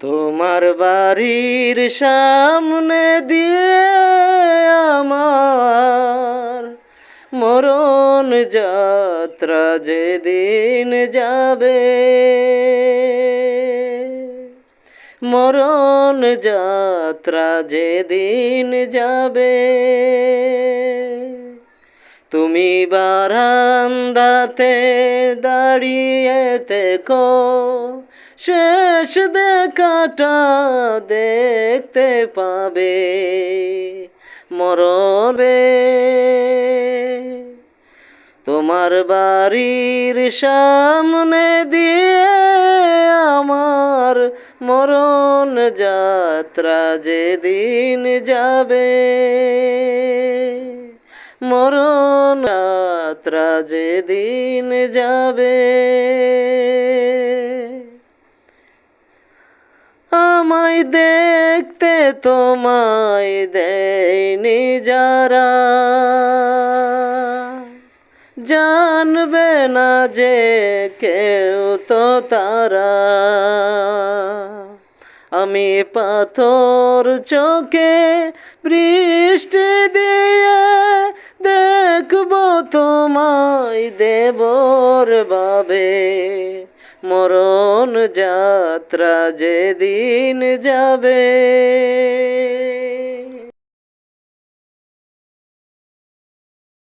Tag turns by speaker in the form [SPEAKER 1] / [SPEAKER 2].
[SPEAKER 1] তোমার বাড়ির সামনে দিয়ে আমার মরণ যাত্রা যেদিন যাবে, মরণ যাত্রা যেদিন যাবে, তুমি বারান্দাতে দাঁড়িয়ে থেকো, শেষ দেখাটা দেখতে পাবে মরবে। তোমার বাড়ির সামনে দিয়ে আমার মরণ যাত্রা যেদিন যাবে, মরণ যাত্রা যেদিন যাবে, আমায় দেখতে তোমায় দেয়নি যারা, জানবে না যে কেউ তো তারা। আমি পাথর চোখে বৃষ্টি দিয়ে দেখব তোমায় দেবর ভাবে, মরণ যাত্রা যেদিন যাবে।